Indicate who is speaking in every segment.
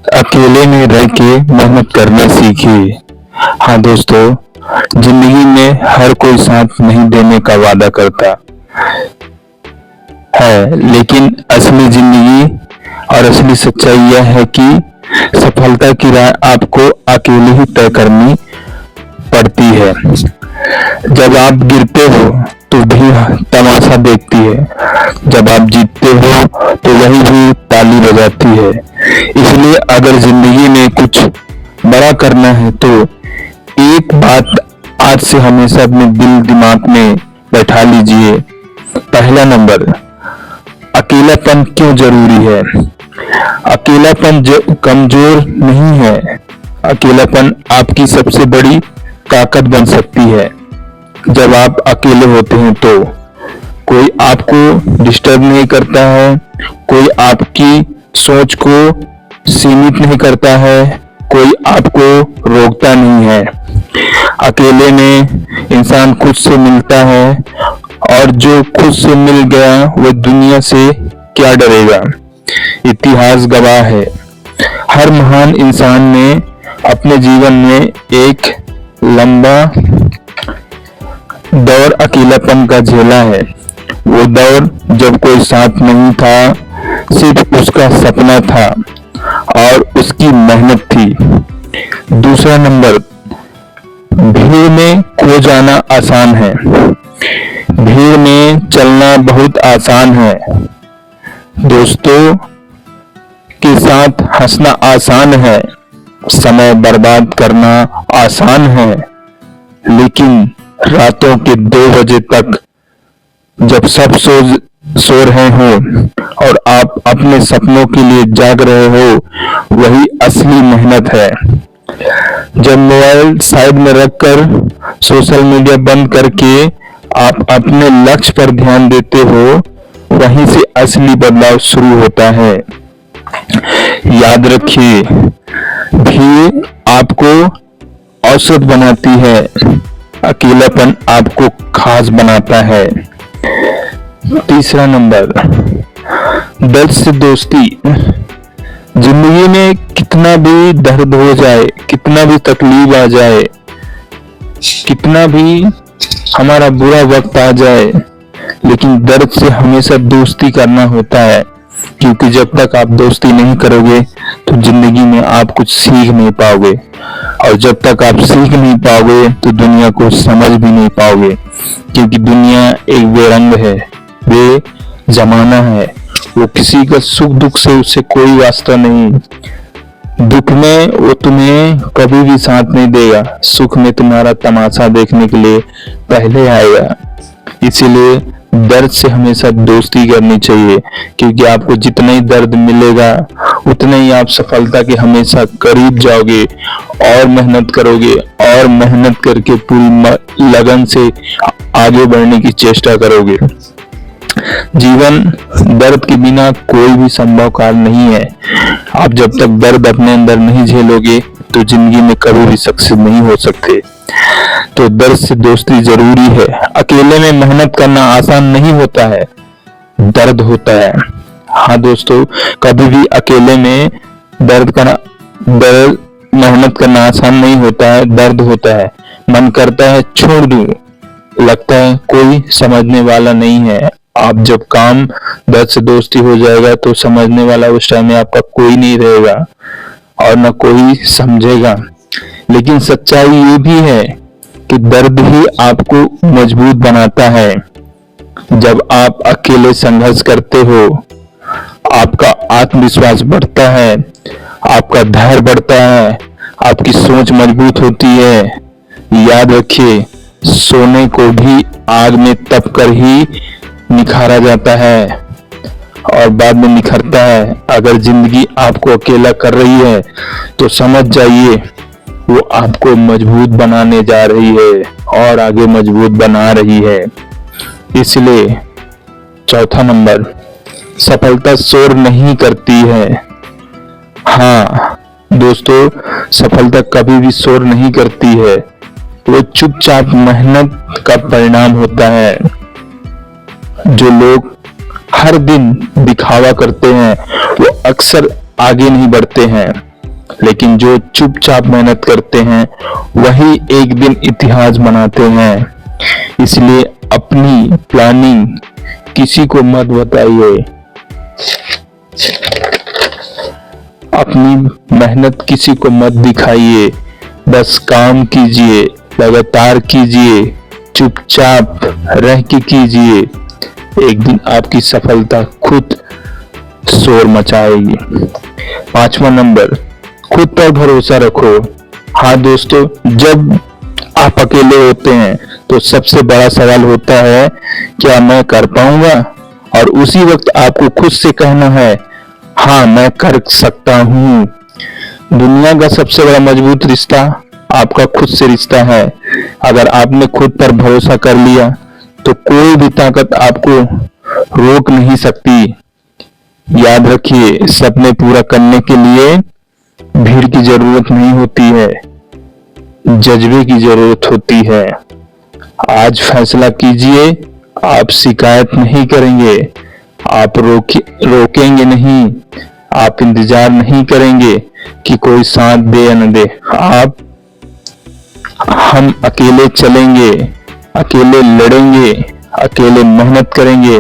Speaker 1: अकेले में रह के मेहनत करना सीखिए। हाँ दोस्तों, जिंदगी में हर कोई साथ नहीं देने का वादा करता है, लेकिन असली जिंदगी और असली सच्चाई यह है कि सफलता की राह आपको अकेले ही तय करनी पड़ती है। जब आप गिरते हो तो भी तमाशा देखती है, जब आप जीतते हो तो वही भी ताली बजाती है। इसलिए अगर जिंदगी में कुछ बड़ा करना है तो एक बात आज से हमेशा अपने दिल दिमाग में बैठा लीजिए। पहला नंबर, अकेलापन क्यों जरूरी है। अकेलापन कमजोर नहीं है, अकेलापन आपकी सबसे बड़ी ताकत बन सकती है। जब आप अकेले होते हैं तो कोई आपको डिस्टर्ब नहीं करता है, कोई आपकी सोच को सीमित नहीं करता है, कोई आपको रोकता नहीं है। अकेले में इंसान खुद से मिलता है और जो खुद से मिल गया वो दुनिया से क्या डरेगा। इतिहास गवाह है, हर महान इंसान ने अपने जीवन में एक लंबा दौर अकेलापन का झेला है। वो दौर जब कोई साथ नहीं था, सिर्फ उसका सपना था और उसकी मेहनत थी। दूसरा नंबर, भीड़ में खो जाना आसान है, भीड़ में चलना बहुत आसान है। दोस्तों के साथ हंसना आसान है, समय बर्बाद करना आसान है, लेकिन रातों के 2 बजे तक जब सब सो रहे हो और आप अपने सपनों के लिए जाग रहे हो, वही असली मेहनत है। जब मोबाइल साइड में रखकर सोशल मीडिया बंद करके आप अपने लक्ष्य पर ध्यान देते हो, वहीं से असली बदलाव शुरू होता है। याद रखिए, भीड़ आपको औसत बनाती है, अकेलापन आपको खास बनाता है। तीसरा नंबर, दर्द से दोस्ती। जिंदगी में कितना भी दर्द हो जाए, कितना भी तकलीफ आ जाए, कितना भी हमारा बुरा वक्त आ जाए, लेकिन दर्द से हमेशा दोस्ती करना होता है। क्योंकि जब तक आप दोस्ती नहीं करोगे तो जिंदगी में आप कुछ सीख नहीं पाओगे, और जब तक आप सीख नहीं पाओगे तो दुनिया को समझ भी नहीं पाओगे। क्योंकि दुनिया एक बेरंग है, वे जमाना है, वो किसी का सुख दुख से उससे कोई वास्ता नहीं। दुख में वो तुम्हें कभी भी साथ नहीं देगा, सुख में तुम्हारा तमाशा देखने के लिए पहले आएगा। इसीलिए दर्द से हमेशा दोस्ती करनी चाहिए, क्योंकि आपको जितना ही दर्द मिलेगा उतना ही आप सफलता के हमेशा करीब जाओगे और मेहनत करोगे, और मेहनत करके पूरी लगन से आगे बढ़ने की चेष्टा करोगे। जीवन दर्द के बिना कोई भी संभव कार्य नहीं है। आप जब तक दर्द अपने अंदर नहीं झेलोगे तो जिंदगी में कभी भी सक्सेस नहीं हो सकते। तो दर्द से दोस्ती जरूरी है। अकेले में मेहनत करना आसान नहीं होता है, दर्द होता है। हाँ दोस्तों, कभी भी अकेले में मेहनत करना आसान नहीं होता है, दर्द होता है। मन करता है छोड़ दूं, लगता है कोई समझने वाला नहीं है। आप जब काम दर्द से दोस्ती हो जाएगा तो समझने वाला उस टाइम में आपका कोई नहीं रहेगा और न कोई समझेगा। लेकिन सच्चाई ये भी है कि दर्द ही आपको मजबूत बनाता है। जब आप अकेले संघर्ष करते हो, आपका आत्मविश्वास बढ़ता है, आपका धैर्य बढ़ता है, आपकी सोच मजबूत होती है। याद रखिए, सोने को भी आग में तप कर ही निखारा जाता है और बाद में निखरता है। अगर जिंदगी आपको अकेला कर रही है तो समझ जाइए वो आपको मजबूत बनाने जा रही है और आगे मजबूत बना रही है। इसलिए चौथा नंबर, सफलता शोर नहीं करती है। हाँ दोस्तों, सफलता कभी भी शोर नहीं करती है, वो चुपचाप मेहनत का परिणाम होता है। जो लोग हर दिन दिखावा करते हैं वो अक्सर आगे नहीं बढ़ते हैं। लेकिन जो चुपचाप मेहनत करते हैं वही एक दिन इतिहास बनाते हैं। इसलिए अपनी प्लानिंग किसी को मत बताइए, अपनी मेहनत किसी को मत दिखाइए, बस काम कीजिए, लगातार कीजिए, चुपचाप रह के कीजिए। एक दिन आपकी सफलता खुद शोर मचाएगी। 5वां नंबर, खुद पर भरोसा रखो। हाँ दोस्तों, जब आप अकेले होते हैं तो सबसे बड़ा सवाल होता है क्या मैं कर पाऊंगा, और उसी वक्त आपको खुद से कहना है हाँ मैं कर सकता हूँ। दुनिया का सबसे बड़ा मजबूत रिश्ता आपका खुद से रिश्ता है। अगर आपने खुद पर भरोसा कर लिया तो कोई भी ताकत आपको रोक नहीं सकती। याद रखिए, सपने पूरा करने के लिए भीड़ की जरूरत नहीं होती है, जज्बे की जरूरत होती है। आज फैसला कीजिए, आप शिकायत नहीं करेंगे, आप रोकेंगे नहीं, आप इंतजार नहीं करेंगे कि कोई साथ दे या न दे। हम अकेले चलेंगे, अकेले लड़ेंगे, अकेले मेहनत करेंगे,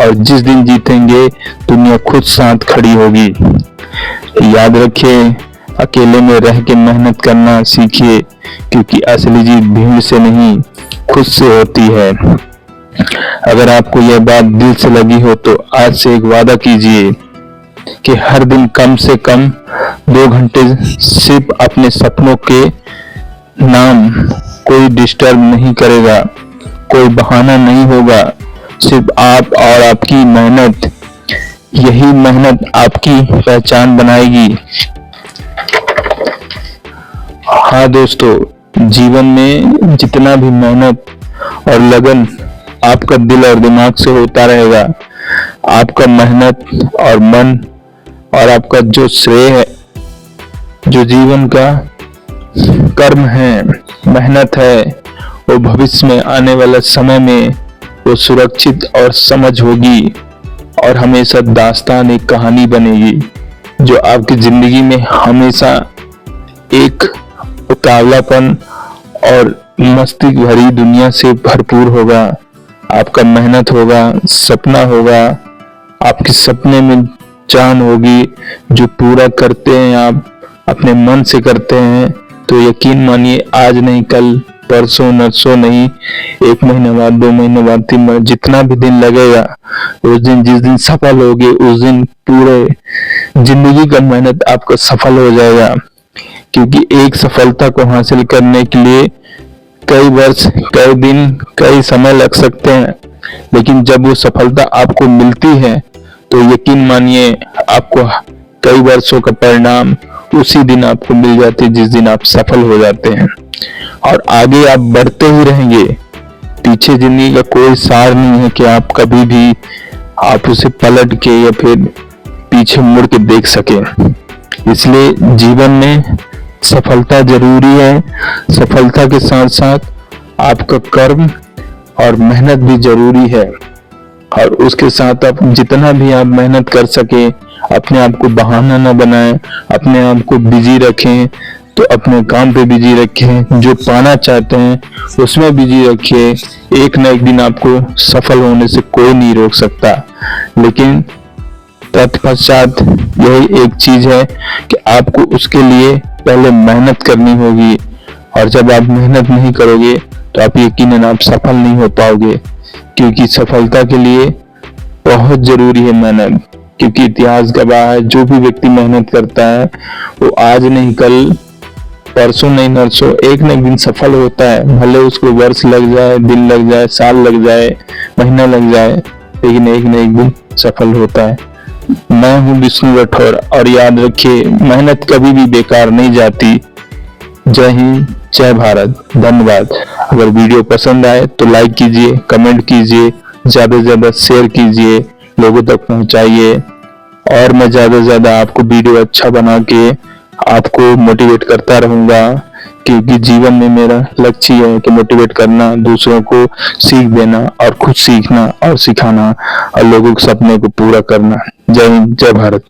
Speaker 1: और जिस दिन जीतेंगे दुनिया खुद साथ खड़ी होगी। याद रखिए, अकेले में रह के मेहनत करना सीखिए, क्योंकि असली जीत भीड़ से नहीं खुद से होती है। अगर आपको यह बात दिल से लगी हो तो आज से एक वादा कीजिए कि हर दिन कम से कम 2 घंटे सिर्फ अपने सपनों के नाम। कोई डिस्टर्ब नहीं करेगा, कोई बहाना नहीं होगा, सिर्फ आप और आपकी मेहनत। यही मेहनत आपकी पहचान बनाएगी। हाँ दोस्तों, जीवन में जितना भी मेहनत और लगन आपका दिल और दिमाग से होता रहेगा, आपका मेहनत और मन और आपका जो श्रेय है, जो जीवन का कर्म है, मेहनत है, वो भविष्य में आने वाला समय में वो सुरक्षित और समझ होगी, और हमेशा दास्तान एक कहानी बनेगी जो आपकी जिंदगी में हमेशा एक उतावलापन और मस्ती भरी दुनिया से भरपूर होगा। आपका मेहनत होगा, सपना होगा, आपके सपने में जान होगी, जो पूरा करते हैं आप अपने मन से करते हैं तो यकीन मानिए आज नहीं कल, परसों नरसों नहीं, 1 महीने बाद, 2 महीने बाद, 3 महीने, जितना भी दिन लगेगा, उस दिन जिस दिन सफल होगे उस दिन पूरे जिंदगी का मेहनत आपका सफल हो जाएगा। क्योंकि एक सफलता को हासिल करने के लिए कई वर्ष, कई दिन, कई समय लग सकते हैं, लेकिन जब वो सफलता आपको मिलती है तो यकीन मानिए आपको कई वर्षों का परिणाम उसी दिन आपको मिल जाते हैं जिस दिन आप सफल हो जाते हैं, और आगे आप बढ़ते ही रहेंगे। पीछे जिंदगी का कोई सार नहीं है कि आप कभी भी आप उसे पलट के या फिर पीछे मुड़ के देख सके। इसलिए जीवन में सफलता जरूरी है, सफलता के साथ साथ आपका कर्म और मेहनत भी जरूरी है, और उसके साथ आप जितना भी आप मेहनत कर सके, अपने आप को बहाना ना बनाएं, अपने आप को बिजी रखें, तो अपने काम पे बिजी रखें, जो पाना चाहते हैं उसमें बिजी रखिए। एक न एक दिन आपको सफल होने से कोई नहीं रोक सकता, लेकिन तत्पश्चात यही एक चीज है कि आपको उसके लिए पहले मेहनत करनी होगी, और जब आप मेहनत नहीं करोगे तो आप यकीनन आप सफल नहीं हो पाओगे। क्योंकि सफलता के लिए बहुत जरूरी है मेहनत, क्योंकि इतिहास गवाह है जो भी व्यक्ति मेहनत करता है वो आज नहीं कल, परसों नहीं नरसों, एक न एक दिन सफल होता है। भले उसको वर्ष लग जाए, दिन लग जाए, साल लग जाए, महीना लग जाए, लेकिन एक न एक दिन सफल होता है। मैं हूं विष्णु राठौर, और याद रखिए मेहनत कभी भी बेकार नहीं जाती। जय हिंद, जय भारत, धन्यवाद। अगर वीडियो पसंद आए तो लाइक कीजिए, कमेंट कीजिए, ज्यादा से ज्यादा शेयर कीजिए, लोगों तक पहुंचाइए, और मैं ज्यादा से ज्यादा आपको वीडियो अच्छा बना के आपको मोटिवेट करता रहूंगा। क्योंकि जीवन में मेरा लक्ष्य है कि मोटिवेट करना, दूसरों को सीख देना और खुद सीखना और सिखाना, और लोगों के सपने को पूरा करना। जय हिंद, जय भारत।